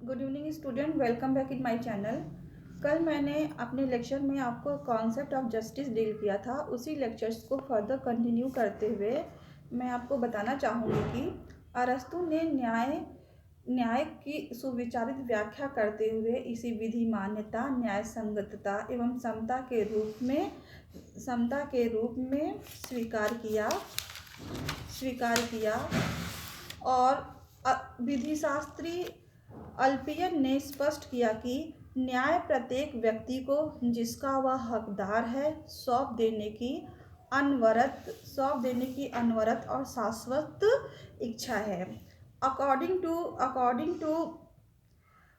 Good evening student, welcome back in my channel. कल मैंने अपने लेक्चर में आपको कॉन्सेप्ट ऑफ जस्टिस डील किया था। उसी लेक्चर्स को फर्दर कंटिन्यू करते हुए मैं आपको बताना चाहूँगी कि अरस्तु ने न्याय की सुविचारित व्याख्या करते हुए इसी विधि मान्यता, न्याय संगतता एवं समता के रूप में स्वीकार किया और विधिशास्त्री अल्पियन ने स्पष्ट किया कि न्याय प्रत्येक व्यक्ति को जिसका वह हकदार है सौंप देने की अनवरत और शाश्वत इच्छा है। According to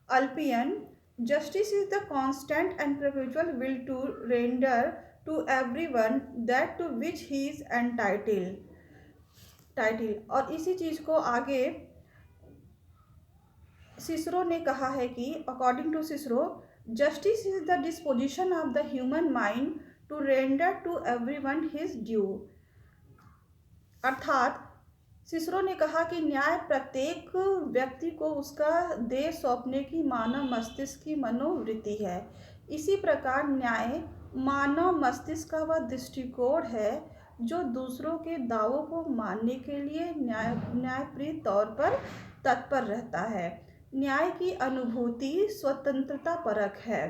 Ulpian, justice is the constant and perpetual will to render to everyone that to which he is entitled। और इसी चीज को आगे सिसरो ने कहा है कि according to Cicero, justice is the disposition of the human mind to render to everyone his due. अर्थात सिसरो ने कहा कि न्याय प्रत्येक व्यक्ति को उसका देह सौंपने की मानव मस्तिष्क की मनोवृत्ति है। इसी प्रकार न्याय मानव मस्तिष्क का वह दृष्टिकोण है जो दूसरों के दावों को मानने के लिए न्यायप्रिय तौर पर तत्पर रहता है। न्याय की अनुभूति स्वतंत्रता परक है।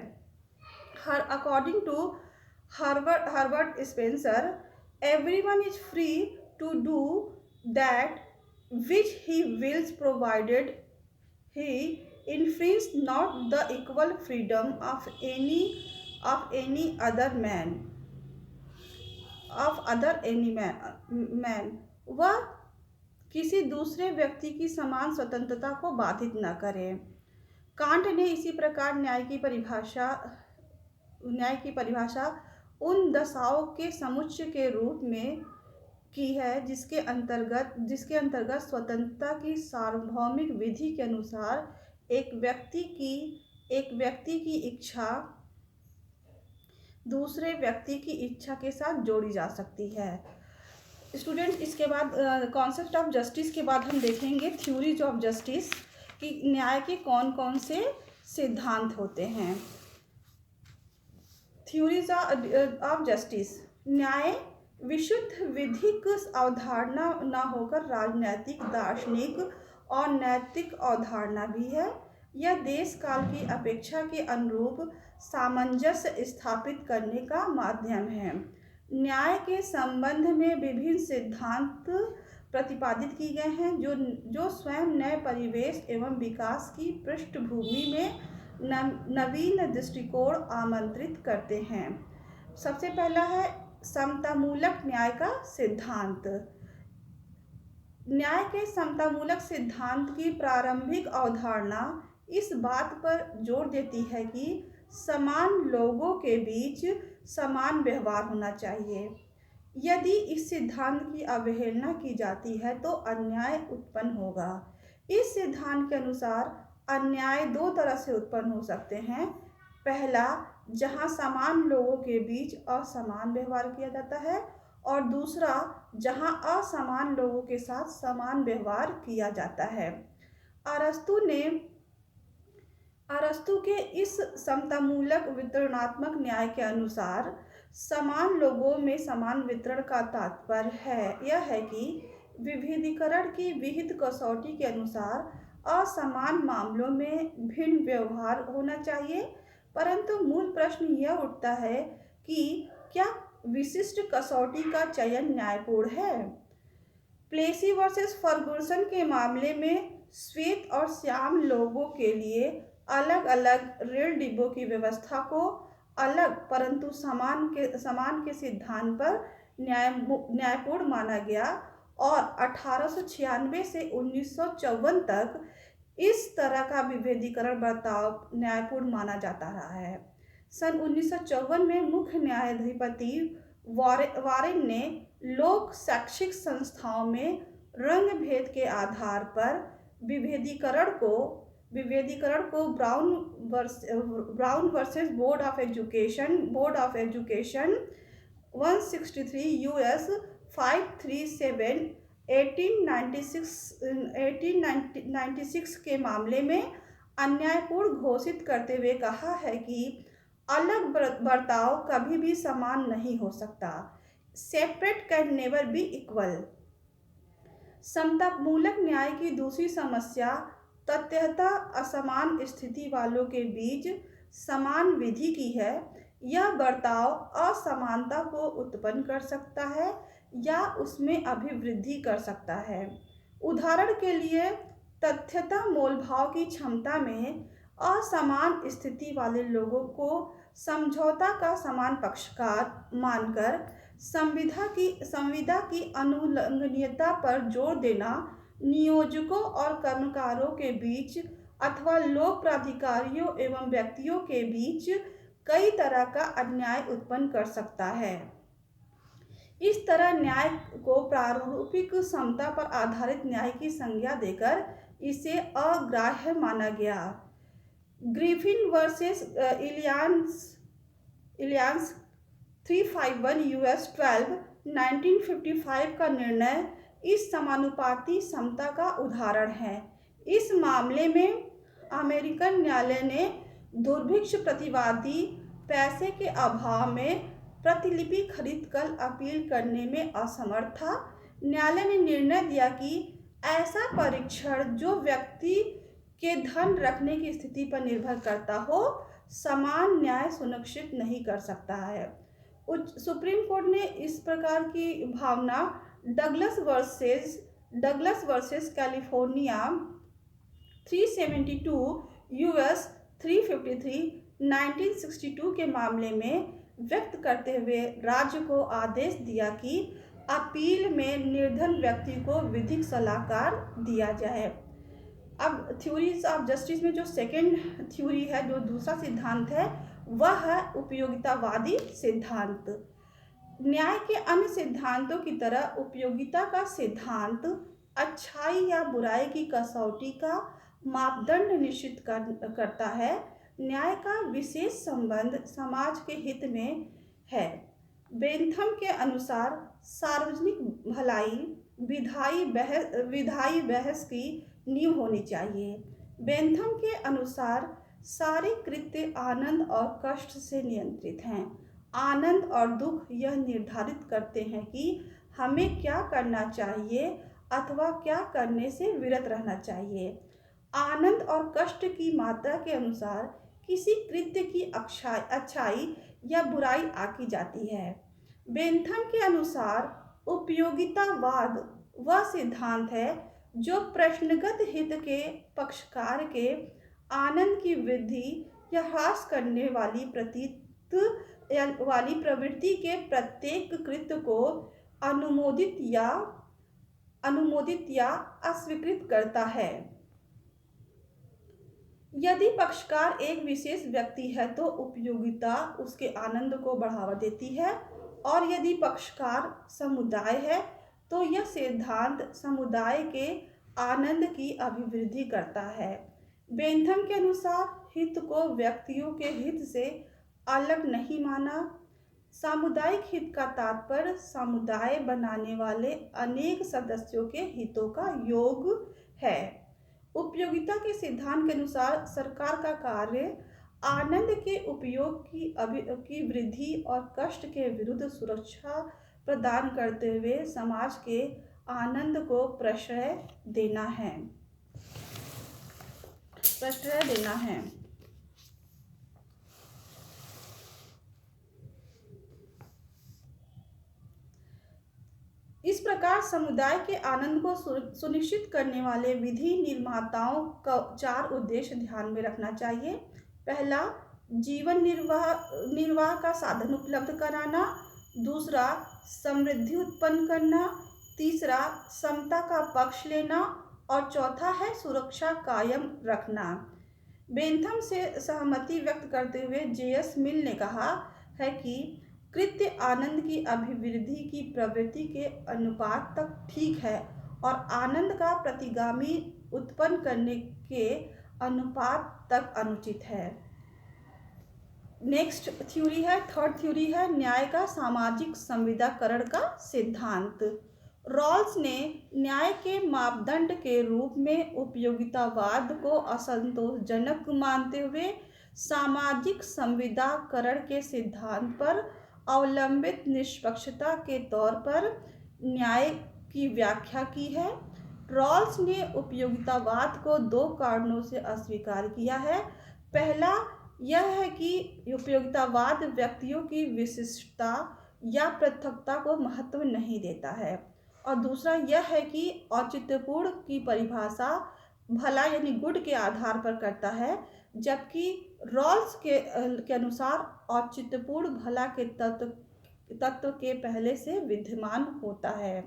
According to Herbert Spencer, everyone is free to do that which he wills provided he infringes not the equal freedom of any other man। वह किसी दूसरे व्यक्ति की समान स्वतंत्रता को बाधित न करे। कांट ने इसी प्रकार न्याय की परिभाषा उन दशाओं के समुच्चय के रूप में की है जिसके अंतर्गत स्वतंत्रता की सार्वभौमिक विधि के अनुसार एक व्यक्ति की इच्छा दूसरे व्यक्ति की इच्छा के साथ जोड़ी जा सकती है। स्टूडेंट, इसके बाद कॉन्सेप्ट ऑफ जस्टिस के बाद हम देखेंगे थ्योरीज ऑफ जस्टिस कि न्याय के कौन कौन से सिद्धांत होते हैं। Theories of justice. न्याय विशुद्ध विधिक अवधारणा न होकर राजनैतिक, दार्शनिक और नैतिक अवधारणा भी है। यह देश काल की अपेक्षा के अनुरूप सामंजस्य स्थापित करने का माध्यम है। न्याय के संबंध में विभिन्न सिद्धांत प्रतिपादित किए गए हैं जो स्वयं नए परिवेश एवं विकास की पृष्ठभूमि में नवीन दृष्टिकोण आमंत्रित करते हैं। सबसे पहला है समतामूलक न्याय का सिद्धांत। न्याय के समतामूलक सिद्धांत की प्रारंभिक अवधारणा इस बात पर जोर देती है कि समान लोगों के बीच समान व्यवहार होना चाहिए। यदि इस सिद्धांत की अवहेलना की जाती है तो अन्याय उत्पन्न होगा। इस सिद्धांत के अनुसार अन्याय दो तरह से उत्पन्न हो सकते हैं। पहला, जहां समान लोगों के बीच असमान व्यवहार किया जाता है, और दूसरा जहां असमान लोगों के साथ समान व्यवहार किया जाता है। अरस्तु के इस समतामूलक वितरणात्मक न्याय के अनुसार समान लोगों में समान वितरण का तात्पर्य यह है कि विभेदीकरण की विहित कसौटी के अनुसार असमान मामलों में भिन्न व्यवहार होना चाहिए। परंतु मूल प्रश्न यह उठता है कि क्या विशिष्ट कसौटी का चयन न्यायपूर्ण है? प्लेसी वर्सेस फर्गुसन के मामले में श्वेत और श्याम लोगों के लिए अलग अलग रेल डिब्बों की व्यवस्था को अलग परंतु समान के सिद्धांत पर न्यायपूर्ण माना गया और 1896 से 1954 तक इस तरह का विभेदीकरण बर्ताव न्यायपूर्ण माना जाता रहा है। सन 1954 में मुख्य न्यायाधिपति वारेन ने लोक शैक्षिक संस्थाओं में रंग भेद के आधार पर विभेदीकरण को brown versus board of education 163 US 537 1896 के मामले में अन्यायपूर्ण घोषित करते हुए कहा है कि अलग बर्ताव कभी भी समान नहीं हो सकता। Separate can never be equal. समतामूलक न्याय की दूसरी समस्या तथ्यतः असमान स्थिति वालों के बीच समान विधि की है। यह बर्ताव असमानता को उत्पन्न कर सकता है या उसमें अभिवृद्धि कर सकता है। उदाहरण के लिए, तथ्यतः मोलभाव की क्षमता में असमान स्थिति वाले लोगों को समझौता का समान पक्षकार मानकर संविदा की अनुल्लंघनीयता पर जोर देना नियोजकों और कर्मकारों के बीच अथवा लोक प्राधिकारियों एवं व्यक्तियों के बीच कई तरह का अन्याय उत्पन्न कर सकता है। इस तरह न्याय को प्रारूपिक समता पर आधारित न्याय की संज्ञा देकर इसे अग्राह्य माना गया। ग्रिफिन वर्सेस इलियंस 351 US 12 1955 का निर्णय इस समानुपाती समता का उदाहरण है। इस मामले में अमेरिकन न्यायालय ने दुर्भिक्ष प्रतिवादी पैसे के अभाव में प्रतिलिपि खरीदकर अपील करने में असमर्थ था। न्यायालय ने निर्णय दिया कि ऐसा परीक्षण जो व्यक्ति के धन रखने की स्थिति पर निर्भर करता हो, समान न्याय सुनिश्चित नहीं कर सकता है। सुप्रीम कोर्ट ने इस प्रकार की भावना डगलस वर्सेस कैलिफोर्निया 372 US 353 1962 के मामले में व्यक्त करते हुए राज्य को आदेश दिया कि अपील में निर्धन व्यक्ति को विधिक सलाहकार दिया जाए। अब थ्योरीज ऑफ जस्टिस में जो सेकेंड थ्योरी है, जो दूसरा सिद्धांत है, वह है उपयोगितावादी सिद्धांत। न्याय के अन्य सिद्धांतों की तरह उपयोगिता का सिद्धांत अच्छाई या बुराई की कसौटी का मापदंड निश्चित करता है। न्याय का विशेष संबंध समाज के हित में है। बेंथम के अनुसार सार्वजनिक भलाई विधायी बहस की नींव होनी चाहिए। बेंथम के अनुसार सारे कृत्य आनंद और कष्ट से नियंत्रित हैं। आनंद और दुख यह निर्धारित करते हैं कि हमें क्या करना चाहिए अथवा क्या करने से विरत रहना चाहिए। आनंद और कष्ट की मात्रा के अनुसार किसी कृत्य की अच्छाई या बुराई आंकी जाती है। बेंथम के अनुसार उपयोगितावाद वह सिद्धांत है जो प्रश्नगत हित के पक्षकार के आनंद की वृद्धि या ह्रास करने वाली प्रवृत्ति के प्रत्येक कृत्य को अनुमोदित या अस्वीकृत करता है। यदि पक्षकार एक विशेष व्यक्ति है तो उपयोगिता उसके आनंद को बढ़ावा देती है, और यदि पक्षकार समुदाय है तो यह सिद्धांत समुदाय के आनंद की अभिवृद्धि करता है। बेंथम के अनुसार हित को व्यक्तियों के हित से अलग नहीं माना। सामुदायिक हित का तात्पर्य समुदाय बनाने वाले अनेक सदस्यों के हितों का योग है। उपयोगिता के सिद्धांत के अनुसार सरकार का कार्य आनंद के उपयोग की वृद्धि और कष्ट के विरुद्ध सुरक्षा प्रदान करते हुए समाज के आनंद को प्रश्रय देना है। इस प्रकार समुदाय के आनंद को सुनिश्चित करने वाले विधि निर्माताओं का 4 उद्देश्य ध्यान में रखना चाहिए। पहला, जीवन निर्वाह का साधन उपलब्ध कराना। दूसरा, समृद्धि उत्पन्न करना। तीसरा, समता का पक्ष लेना। और चौथा है सुरक्षा कायम रखना। बेंथम से सहमति व्यक्त करते हुए JS मिल ने कहा है कि कृत्य आनंद की अभिवृद्धि की प्रवृत्ति के अनुपात तक ठीक है और आनंद का प्रतिगामी उत्पन्न करने के अनुपात तक अनुचित है। नेक्स्ट थ्योरी है, थर्ड थ्योरी है न्याय का सामाजिक संविदाकरण का सिद्धांत। रॉल्स ने न्याय के मापदंड के रूप में उपयोगितावाद को असंतोषजनक मानते हुए सामाजिक संविदाकरण के सिद्धांत पर अवलंबित निष्पक्षता के तौर पर न्याय की व्याख्या की है। रॉल्स ने उपयोगितावाद को दो कारणों से अस्वीकार किया है। पहला यह है कि उपयोगितावाद व्यक्तियों की विशिष्टता या पृथकता को महत्व नहीं देता है, और दूसरा यह है कि औचित्यपूर्ण की परिभाषा भला यानी गुड के आधार पर करता है, जबकि रॉल्स के अनुसार औचित्यपूर्ण भला के तत्व के पहले से विद्यमान होता है।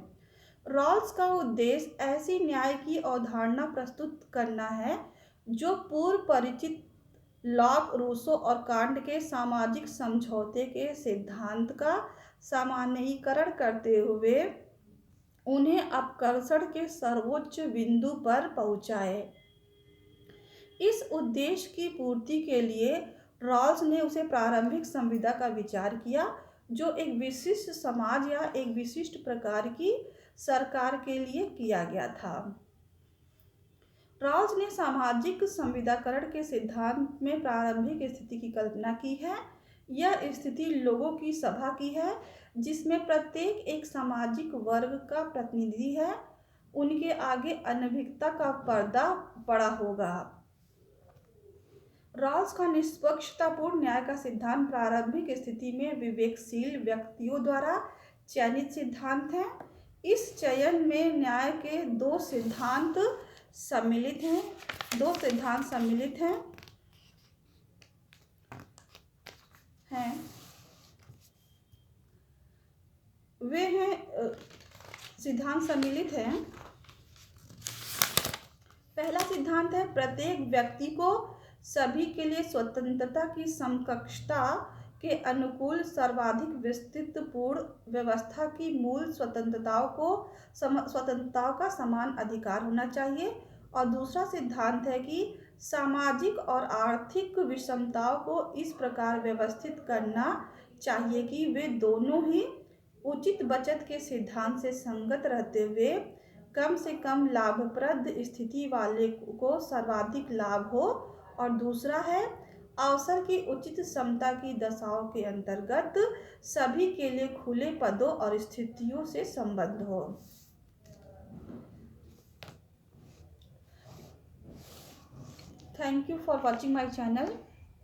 रॉल्स का उद्देश्य ऐसी न्याय की अवधारणा प्रस्तुत करना है जो पूर्व परिचित लॉक, रूसो और कांट के सामाजिक समझौते के सिद्धांत का सामान्यीकरण करते हुए उन्हें अपकर्षण के सर्वोच्च बिंदु पर पहुंचाए। इस उद्देश्य की पूर्ति के लिए रॉल्स ने उसे प्रारंभिक संविदा का विचार किया, जो एक विशिष्ट समाज या एक विशिष्ट प्रकार की सरकार के लिए किया गया था। रॉल्स ने सामाजिक संविदाकरण के सिद्धांत में प्रारंभिक स्थिति की कल्पना की है। यह स्थिति लोगों की सभा की है, जिसमें प्रत्येक एक सामाजिक वर्ग का प्रतिनिधि है। उनके आगे अनभिज्ञता का पर्दा पड़ा होगा। रॉल्स का निष्पक्षतापूर्ण न्याय का सिद्धांत प्रारंभिक स्थिति में विवेकशील व्यक्तियों द्वारा चयनित सिद्धांत है। इस चयन में न्याय के दो सिद्धांत सम्मिलित हैं। सिद्धांत सम्मिलित हैं। पहला सिद्धांत है प्रत्येक व्यक्ति को सभी के लिए स्वतंत्रता की समकक्षता के अनुकूल सर्वाधिक विस्तृतपूर्ण व्यवस्था की मूल स्वतंत्रताओं का समान अधिकार होना चाहिए। और दूसरा सिद्धांत है कि सामाजिक और आर्थिक विषमताओं को इस प्रकार व्यवस्थित करना चाहिए कि वे दोनों ही उचित बचत के सिद्धांत से संगत रहते हुए कम से कम लाभप्रद स्थिति वाले को सर्वाधिक लाभ हो। और दूसरा है अवसर की उचित समता की दशाओं के अंतर्गत सभी के लिए खुले पदों और स्थितियों से संबद्ध हो। Thank you for watching my channel.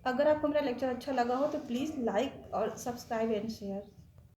अगर आपको मेरा लेक्चर अच्छा लगा हो तो प्लीज़ लाइक और सब्सक्राइब एंड शेयर।